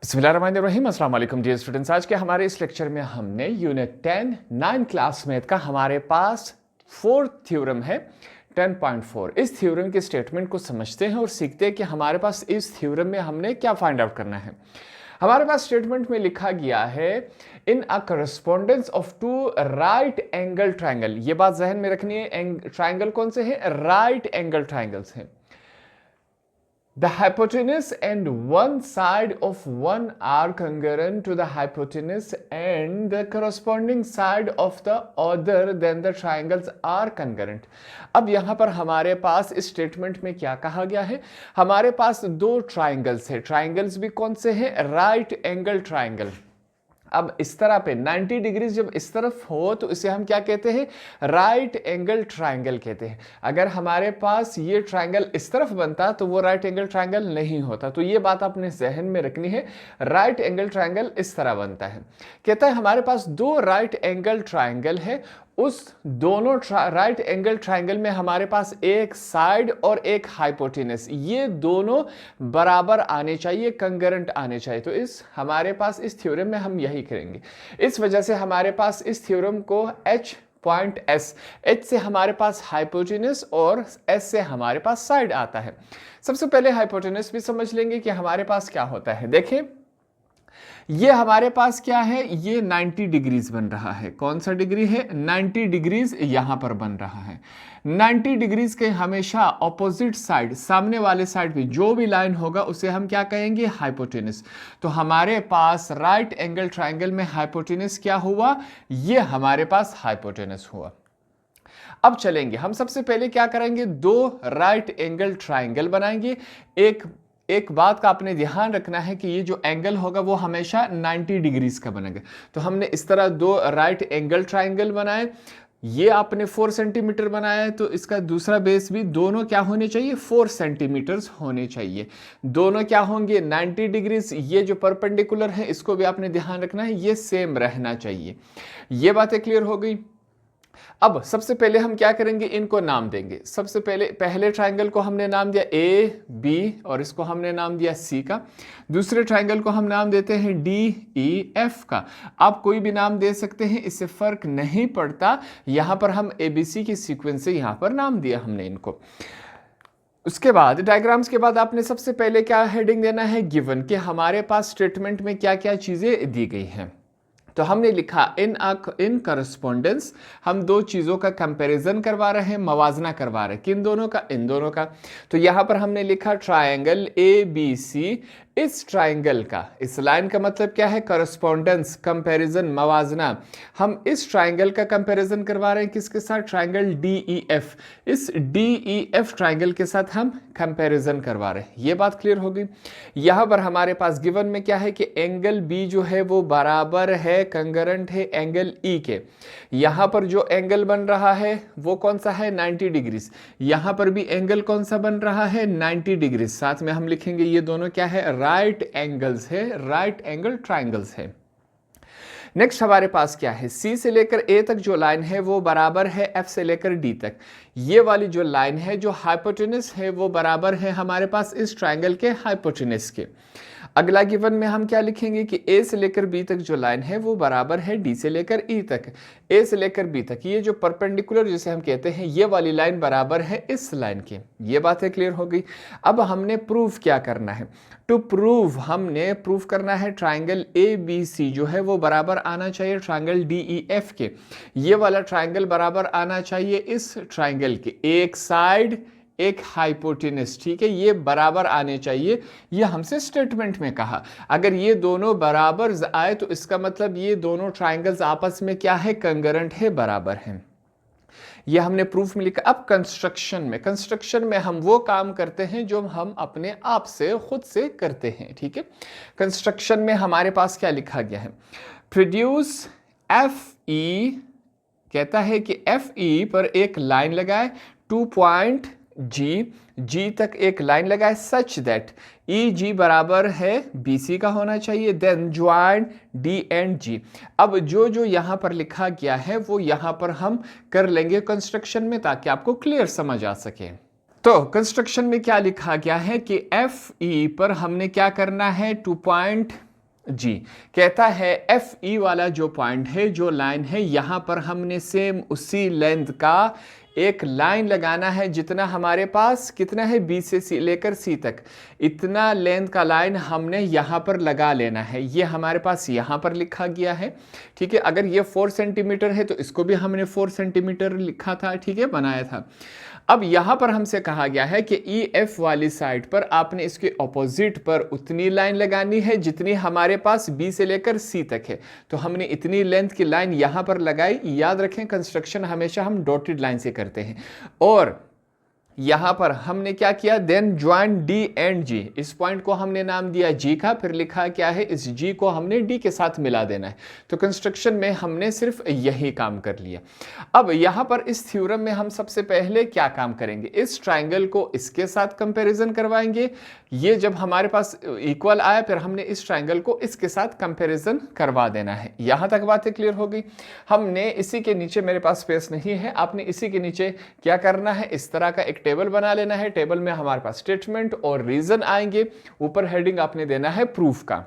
बिस्मिल्लाहिर्रहमानिर्रहीम। अस्सलाम वालेकुम डियर स्टूडेंट्स। आज के हमारे इस लेक्चर में हमने यूनिट 10 9 क्लास मैथ का हमारे पास फोर्थ थ्योरम है 10.4। इस थ्योरम के स्टेटमेंट को समझते हैं और सीखते हैं कि हमारे पास इस थ्योरम में हमने क्या फाइंड आउट करना है। हमारे पास स्टेटमेंट में लिखा गया है in a correspondence of two right angle triangle. ये बात जहन में रखनी है, ट्राइंगल कौन से हैं? राइट एंगल ट्राइंगल्स हैं। The hypotenuse and one side of one are congruent to the hypotenuse and the corresponding side of the other then the triangles are congruent। अब यहाँ पर हमारे पास इस स्टेटमेंट में क्या कहा गया है? हमारे पास दो ट्राइंगल्स है। ट्राइंगल्स भी कौन से हैं? Right angle triangle. अब इस तरह पे 90 डिग्री जब इस तरफ हो तो इसे हम क्या कहते हैं? राइट एंगल ट्राइंगल कहते हैं। अगर हमारे पास ये ट्राइंगल इस तरफ बनता तो वो राइट एंगल ट्राइंगल नहीं होता। तो ये बात आपने जहन में रखनी है। राइट एंगल ट्राइंगल इस तरह बनता है। कहता है हमारे पास दो राइट एंगल ट्राइंगल है, उस दोनों राइट एंगल ट्राइंगल में हमारे पास एक साइड और एक हाइपोटेनस, ये दोनों बराबर आने चाहिए, कंकरेंट आने चाहिए। तो इस हमारे पास इस थ्योरम में हम यही करेंगे। इस वजह से हमारे पास इस थ्योरम को H पॉइंट S, H से हमारे पास हाइपोटेनस और S से हमारे पास साइड आता है। सबसे पहले हाइपोटेनस भी समझ लेंगे कि हमारे पास क्या होता है। देखें ये हमारे पास क्या है, ये 90 डिग्रीज बन रहा है। कौन सा डिग्री है? 90 डिग्रीज यहां पर बन रहा है। 90 डिग्रीज के हमेशा ऑपोजिट साइड, सामने वाले साइड पे जो भी लाइन होगा उसे हम क्या कहेंगे? हाइपोटेनस। तो हमारे पास राइट एंगल ट्राइंगल में हाइपोटेनस क्या हुआ? ये हमारे पास हाइपोटेनस हुआ। अब चलेंगे, हम सबसे पहले क्या करेंगे? दो राइट एंगल ट्राइंगल बनाएंगे। एक बात का आपने ध्यान रखना है कि ये जो एंगल होगा वो हमेशा 90 डिग्रीज का बनेगा। तो हमने इस तरह दो राइट एंगल ट्राइंगल बनाए। ये आपने 4 सेंटीमीटर बनाया है तो इसका दूसरा बेस भी दोनों क्या होने चाहिए? 4 सेंटीमीटर होने चाहिए। दोनों क्या होंगे? 90 डिग्रीज। ये जो परपेंडिकुलर है इसको भी आपने ध्यान रखना है, ये सेम रहना चाहिए। ये बातें क्लियर हो गई। अब सबसे पहले हम क्या करेंगे? इनको नाम देंगे। सबसे पहले ट्राइंगल को हमने नाम दिया A B और इसको हमने नाम दिया C का। दूसरे ट्राइंगल को हम नाम देते हैं D E F का। आप कोई भी नाम दे सकते हैं, इससे फर्क नहीं पड़ता। यहां पर हम ABC की सीक्वेंस से यहां पर नाम दिया हमने इनको। उसके बाद डायग्राम्स के बाद आपने सबसे पहले क्या हेडिंग देना है? गिवन, कि हमारे पास स्टेटमेंट में क्या क्या चीजें दी गई हैं। तो हमने लिखा इन करस्पॉन्डेंस, हम दो चीज़ों का कंपैरिजन करवा रहे हैं, मवाजना करवा रहे हैं। किन दोनों का? इन दोनों का। तो यहां पर हमने लिखा ट्रायंगल ABC। इस ट्राइंगल का, इस लाइन का मतलब क्या है? करस्पॉन्डेंस, कंपैरिजन, मवाजना। हम इस ट्राइंगल का कंपैरिजन करवा रहे हैं किसके साथ? Triangle DEF। इस DEF ट्राइंगल के साथ हम कंपैरिजन करवा रहे हैं। ये बात क्लियर हो गई। यहां पर हमारे पास गिवन में क्या है कि एंगल B जो है वो बराबर है, कंकरेंट है एंगल E के। यहां पर जो एंगल बन रहा है वो कौन सा है? 90 डिग्रीज। यहां पर भी एंगल कौन सा बन रहा है? 90 डिग्रीज। साथ में हम लिखेंगे ये दोनों क्या है? राइट एंगल्स है, राइट एंगल ट्राइंगल्स है। नेक्स्ट हमारे पास क्या है? C से लेकर A तक जो लाइन है वो बराबर है F से लेकर D तक। ये वाली जो लाइन है, जो हाइपोटेनस है, वो बराबर है हमारे पास इस ट्राइंगल के हाइपोटेनस के। अगला गिवन में हम क्या लिखेंगे कि A से लेकर B तक जो लाइन है वो बराबर है D से लेकर E तक। A से लेकर B तक ये जो परपेंडिकुलर जिसे हम कहते हैं, ये वाली लाइन बराबर है इस लाइन के। ये बातें क्लियर हो गई। अब हमने प्रूफ क्या करना है? टू प्रूव, हमने प्रूफ करना है ट्राइंगल ABC जो है वो बराबर आना चाहिए ट्राइंगल DEF के। ये वाला ट्राइंगल बराबर आना चाहिए इस ट्राइंगल के। एक साइड एक हाइपोटेनस, ठीक है, ये बराबर आने चाहिए। ये हमसे स्टेटमेंट में कहा। अगर ये दोनों बराबर आए तो इसका मतलब ये दोनों ट्राइंगल्स आपस में क्या है? कंकरेंट है, बराबर हैं। ये हमने प्रूफ में लिखा। अब कंस्ट्रक्शन में हम वो काम करते हैं जो हम अपने आप से, खुद से करते हैं, ठीक है। कंस्ट्रक्शन में हमारे पास क्या लिखा गया है? प्रोड्यूस FE, कहता है कि FE पर एक लाइन लगाए, 2 पॉइंट G तक एक लाइन लगाए, सच दैट EG बराबर है BC का होना चाहिए, then join D and G। अब जो जो यहां पर लिखा गया है वो यहां पर हम कर लेंगे कंस्ट्रक्शन में, ताकि आपको क्लियर समझ आ सके। तो कंस्ट्रक्शन में क्या लिखा गया है कि FE पर हमने क्या करना है? 2 पॉइंट जी, कहता है एफ ई वाला जो पॉइंट है, जो लाइन है, यहां पर हमने सेम उसी लेंथ का एक लाइन लगाना है जितना हमारे पास कितना है, बी से सी लेकर सी तक, इतना लेंथ का लाइन हमने यहां पर लगा लेना है। ये हमारे पास यहां पर लिखा गया है, ठीक है। अगर ये 4 सेंटीमीटर है तो इसको भी हमने 4 सेंटीमीटर लिखा था, ठीक है, बनाया था। अब यहां पर हमसे कहा गया है कि ई एफ वाली साइड पर आपने इसके ऑपोजिट पर उतनी लाइन लगानी है जितनी हमारे पास बी से लेकर सी तक है। तो हमने इतनी लेंथ की लाइन यहां पर लगाई। याद रखें, कंस्ट्रक्शन हमेशा हम डॉटेड लाइन से करते हैं। और यहां पर हमने क्या किया, देन ज्वाइन डी एंड जी, इस पॉइंट को हमने नाम दिया जी का, फिर लिखा क्या है, इस जी को हमने डी के साथ मिला देना है। तो कंस्ट्रक्शन में हमने सिर्फ यही काम कर लिया। अब यहां पर इस थ्योरम में हम सबसे पहले क्या काम करेंगे, इस ट्राइंगल को इसके साथ कंपैरिजन करवाएंगे। ये जब हमारे पास इक्वल आया, फिर हमने इस ट्राइंगल को इसके साथ कंपैरिजन करवा देना है। यहां तक बातें क्लियर हो गई। हमने इसी के नीचे, मेरे पास स्पेस नहीं है, आपने इसी के नीचे क्या करना है, इस तरह का एक टेबल बना लेना है। टेबल में हमारे पास स्टेटमेंट और रीजन आएंगे, ऊपर हेडिंग आपने देना है प्रूफ का।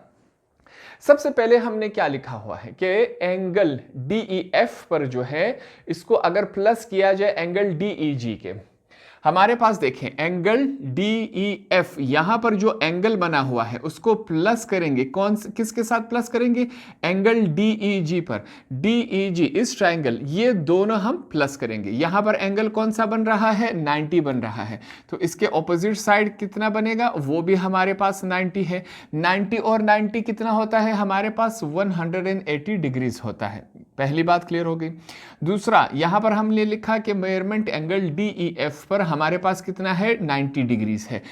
सबसे पहले हमने क्या लिखा हुआ है कि एंगल DEF पर जो है, इसको अगर प्लस किया जाए एंगल DEG के, हमारे पास देखें एंगल DEF, यहां पर जो एंगल बना हुआ है उसको प्लस करेंगे, किसके साथ प्लस करेंगे, एंगल DEG पर। DEG इस ट्राइंगल, ये दोनों हम प्लस करेंगे। यहां पर एंगल कौन सा बन रहा है, 90 बन रहा है। तो इसके ऑपोजिट साइड कितना बनेगा, वो भी हमारे पास 90 है। 90 और 90 कितना होता है हमारे पास, 180 डिग्रीज होता है। पहली बात क्लियर हो गई। दूसरा, यहां पर हमने लिखा कि मेजरमेंट एंगल DEF पर हमारे पास कितना है, 90 डिग्रीज है।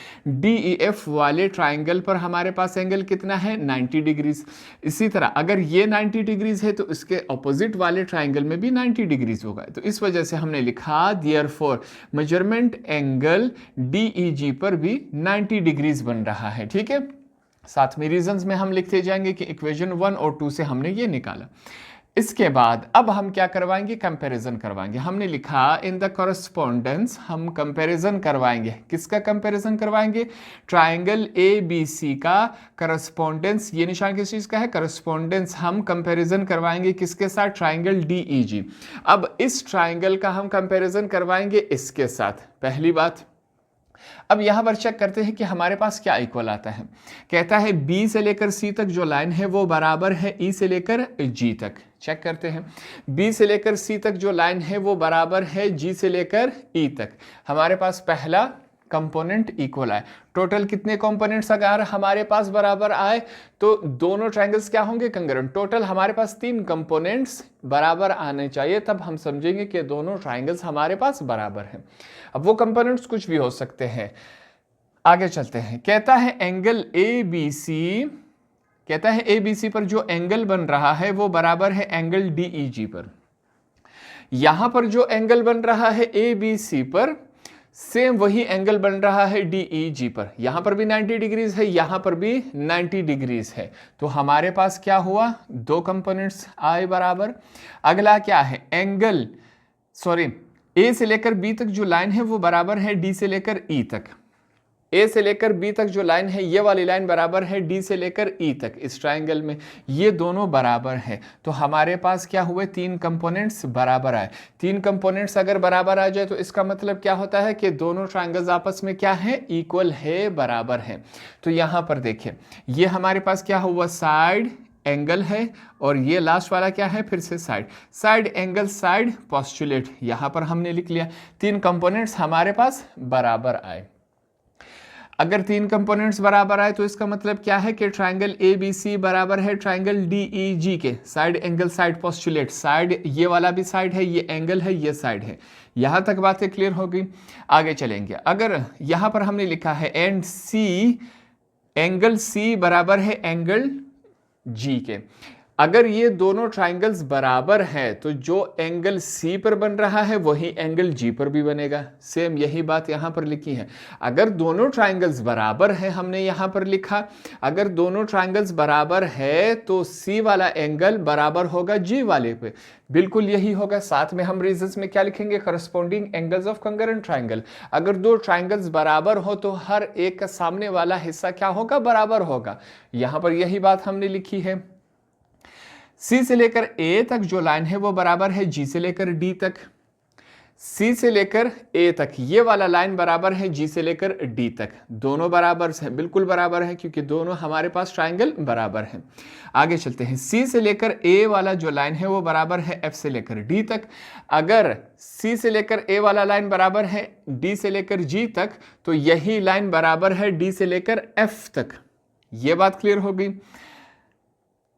DEF वाले ट्राइंगल पर हमारे पास एंगल कितना है, 90 डिग्रीज। इसी तरह अगर ये 90 डिग्रीज है तो इसके ऑपोजिट वाले ट्राइंगल में भी 90 डिग्रीज होगा। तो इस वजह से हमने लिखा देयरफॉर मेजरमेंट एंगल DEG पर भी 90 डिग्रीज बन रहा है, ठीक है। साथ में रीजंस में हम लिखते जाएंगे कि इक्वेशन 1 और 2 से हमने ये निकाला। इसके बाद अब हम क्या करवाएंगे, कंपैरिजन करवाएंगे। हमने लिखा इन द कॉरेस्पॉन्डेंस, हम कंपैरिजन करवाएंगे। किसका कंपैरिजन करवाएंगे, ट्राइंगल ABC का कॉरेस्पॉन्डेंस। ये निशान किस चीज का है, कॉरेस्पॉन्डेंस। हम कंपैरिजन करवाएंगे किसके साथ, ट्राइंगल DEG। अब इस ट्राइंगल का हम कंपैरिजन करवाएंगे इसके साथ, पहली बात। अब यहां पर चेक करते हैं कि हमारे पास क्या इक्वल आता है। कहता है B से लेकर C तक जो लाइन है वो बराबर है E से लेकर G तक। चेक करते हैं, B से लेकर C तक जो लाइन है वो बराबर है G से लेकर E तक। हमारे पास पहला कंपोनेंट इक्वल आए। टोटल कितने कंपोनेंट्स अगर हमारे पास बराबर आए तो दोनों ट्रायंगल्स क्या होंगे, कंग्रुएंट। टोटल हमारे पास 3 कंपोनेंट्स बराबर आने चाहिए, तब हम समझेंगे कि दोनों ट्रायंगल्स हमारे पास बराबर हैं। अब वो कंपोनेंट्स कुछ भी हो सकते हैं। आगे चलते हैं, कहता है एंगल ABC, कहता है ABC पर जो एंगल बन रहा है वो बराबर है एंगल DEG पर। यहां पर जो एंगल बन रहा है ABC पर, सेम वही एंगल बन रहा है DEG पर। यहां पर भी 90 डिग्रीज है, यहां पर भी 90 डिग्रीज है। तो हमारे पास क्या हुआ, 2 कंपोनेंट्स आए बराबर। अगला क्या है, एंगल A से लेकर B तक जो लाइन है वो बराबर है D से लेकर E तक। A से लेकर B तक जो लाइन है, ये वाली लाइन बराबर है D से लेकर E तक। इस ट्रायंगल में ये दोनों बराबर है। तो हमारे पास क्या हुए, 3 कंपोनेंट्स बराबर आए। 3 कंपोनेंट्स अगर बराबर आ जाए तो इसका मतलब क्या होता है कि दोनों ट्रायंगल्स आपस में क्या है, इक्वल है, बराबर है। तो यहां पर देखिए, ये हमारे पास क्या हुआ, साइड एंगल है, और ये लास्ट वाला क्या है, फिर से साइड एंगल, साइड पोस्टुलेट। यहां पर हमने लिख लिया 3 कंपोनेंट्स हमारे पास बराबर आए। अगर 3 कंपोनेंट्स बराबर आए तो इसका मतलब क्या है कि ट्रायंगल ABC बराबर है ट्रायंगल DEG के। Side angle, side postulate, side ये वाला भी साइड है, ये एंगल है, ये साइड है। यहां तक बातें क्लियर हो गई। आगे चलेंगे, अगर यहां पर हमने लिखा है एंड C, एंगल C बराबर है एंगल G के। अगर ये दोनों ट्राइंगल्स बराबर हैं तो जो एंगल सी पर बन रहा है वही एंगल जी पर भी बनेगा। सेम यही बात यहां पर लिखी है। अगर दोनों ट्राइंगल्स बराबर हैं, हमने यहां पर लिखा, अगर दोनों ट्राइंगल्स बराबर है तो सी वाला एंगल बराबर होगा जी वाले पे। बिल्कुल यही होगा। साथ में हम रीजंस में क्या लिखेंगे, corresponding angles of concurrent triangle. अगर दो ट्राइंगल्स बराबर हो तो हर एक का सामने वाला हिस्सा क्या होगा, बराबर होगा। यहां पर यही बात हमने लिखी है। सी से लेकर ए तक जो लाइन है वो बराबर है जी से लेकर डी तक। सी से लेकर ए तक ये वाला लाइन बराबर है जी से लेकर डी तक। दोनों बराबर है, बिल्कुल बराबर है, क्योंकि दोनों हमारे पास ट्राइंगल बराबर है। आगे चलते हैं। सी से लेकर ए वाला जो लाइन है वो बराबर है एफ से लेकर डी तक। अगर सी से लेकर ए वाला लाइन बराबर है डी से लेकर जी तक तो यही लाइन बराबर है डी से लेकर एफ तक। ये बात क्लियर हो गई।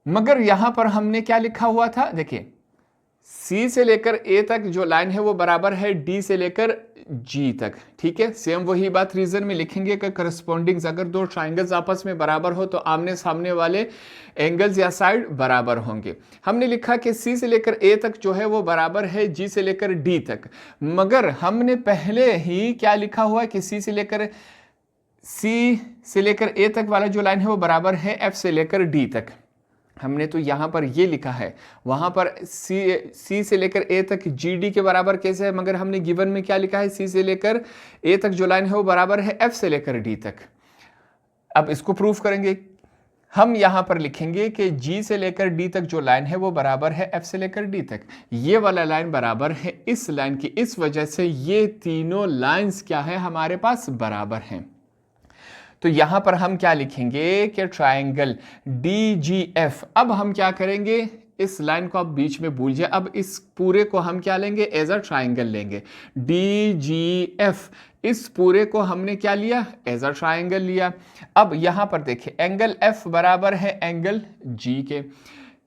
मगर यहां पर हमने क्या लिखा हुआ था, देखिए, सी से लेकर ए तक जो लाइन है वो बराबर है डी से लेकर जी तक। ठीक है, सेम वही बात रीजन में लिखेंगे कि करस्पॉन्डिंग्स, अगर दो ट्राइंगल्स आपस में बराबर हो तो आमने सामने वाले एंगल्स या साइड बराबर होंगे। हमने लिखा कि सी से लेकर ए तक जो है वो बराबर है जी से लेकर डी तक, मगर हमने पहले ही क्या लिखा हुआ है कि सी से लेकर ए तक वाला जो लाइन है वो बराबर है एफ से लेकर डी तक। हमने तो यहां पर ये लिखा है, वहां पर सी से लेकर ए तक जी डी के बराबर कैसे है, मगर हमने गिवन में क्या लिखा है, सी से लेकर ए तक जो लाइन है वो बराबर है एफ से लेकर डी तक। अब इसको प्रूफ करेंगे। हम यहां पर लिखेंगे कि जी से लेकर डी तक जो लाइन है वो बराबर है एफ से लेकर डी तक। ये वाला लाइन बराबर है इस लाइन की, इस वजह से ये तीनों लाइंस क्या है, हमारे पास बराबर हैं। तो यहां पर हम क्या लिखेंगे कि ट्राइंगल DGF। अब हम क्या करेंगे, इस लाइन को आप बीच में भूल जाए, अब इस पूरे को हम क्या लेंगे, एज अ ट्राइंगल लेंगे। DGF, इस पूरे को हमने क्या लिया, एज अ ट्राइंगल लिया। अब यहां पर देखिए, एंगल F बराबर है एंगल G के।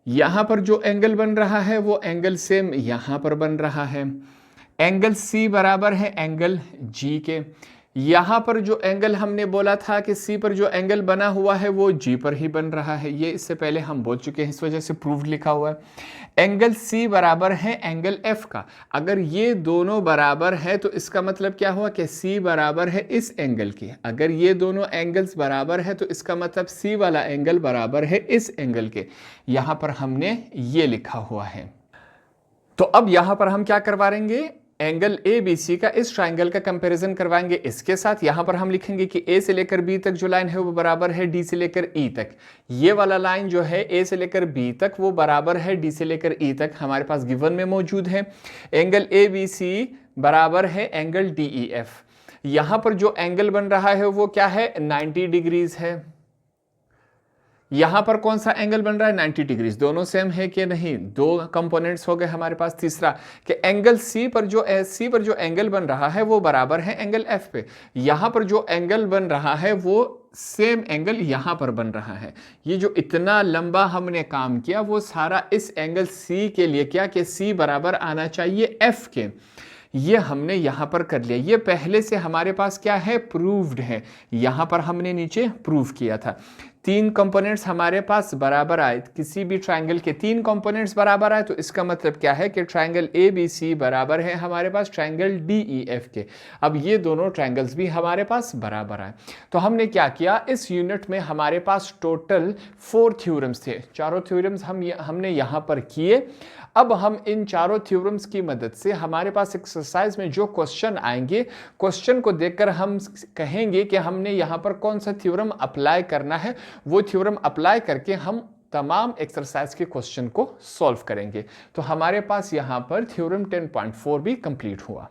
यहां पर जो एंगल बन रहा है वो एंगल सेम यहां पर बन रहा है। एंगल C बराबर है एंगल G के। यहां पर जो एंगल हमने बोला था कि सी पर जो एंगल बना हुआ है वो जी पर ही बन रहा है, ये इससे पहले हम बोल चुके हैं, इस वजह से प्रूव्ड लिखा हुआ है। एंगल सी बराबर है एंगल एफ का। अगर ये दोनों बराबर है तो इसका मतलब क्या हुआ कि सी बराबर है इस एंगल की। अगर ये दोनों एंगल्स बराबर है तो इसका मतलब सी वाला एंगल बराबर है इस एंगल के। यहां पर हमने ये लिखा हुआ है। तो अब यहां पर हम क्या करवाएंगे, एंगल ABC का इस ट्राइंगल का कंपैरिजन करवाएंगे इसके साथ। यहां पर हम लिखेंगे कि A से लेकर B तक जो लाइन है वो बराबर है D से लेकर E तक। ये वाला लाइन जो है A से लेकर B तक वो बराबर है D से लेकर E तक, हमारे पास गिवन में मौजूद है। एंगल ABC बराबर है एंगल DEF। यहां पर जो एंगल बन रहा है वो क्या है, 90 डिग्रीज है। यहां पर कौन सा एंगल बन रहा है, 90 डिग्रीज। दोनों सेम है कि नहीं, दो कंपोनेंट्स हो गए हमारे पास। तीसरा कि एंगल सी पर जो एंगल बन रहा है वो बराबर है एंगल एफ पे। यहां पर जो एंगल बन रहा है वो सेम एंगल यहां पर बन रहा है। ये जो इतना लंबा हमने काम किया वो सारा इस एंगल सी के लिए क्या, कि सी बराबर आना चाहिए एफ के। ये हमने यहां पर कर लिया। ये पहले से हमारे पास क्या है, प्रूव्ड है। यहां पर हमने नीचे प्रूव किया था। तीन कंपोनेंट्स हमारे पास बराबर आए, किसी भी ट्राइंगल के तीन कंपोनेंट्स बराबर आए तो इसका मतलब क्या है कि ट्राइंगल ABC बराबर है हमारे पास ट्राइंगल DEF के। अब ये दोनों ट्राइंगल्स भी हमारे पास बराबर आए। तो हमने क्या किया, इस यूनिट में हमारे पास टोटल 4 थ्योरम्स थे। चारों थ्योरम्स हमने यहाँ पर किए। अब हम इन चारों थ्योरम्स की मदद से हमारे पास एक्सरसाइज में जो क्वेश्चन आएंगे, क्वेश्चन को देखकर हम कहेंगे कि हमने यहाँ पर कौन सा थ्योरम अप्लाई करना है। वो थ्योरम अप्लाई करके हम तमाम एक्सरसाइज के क्वेश्चन को सॉल्व करेंगे। तो हमारे पास यहाँ पर थ्योरम 10.4 भी कंप्लीट हुआ।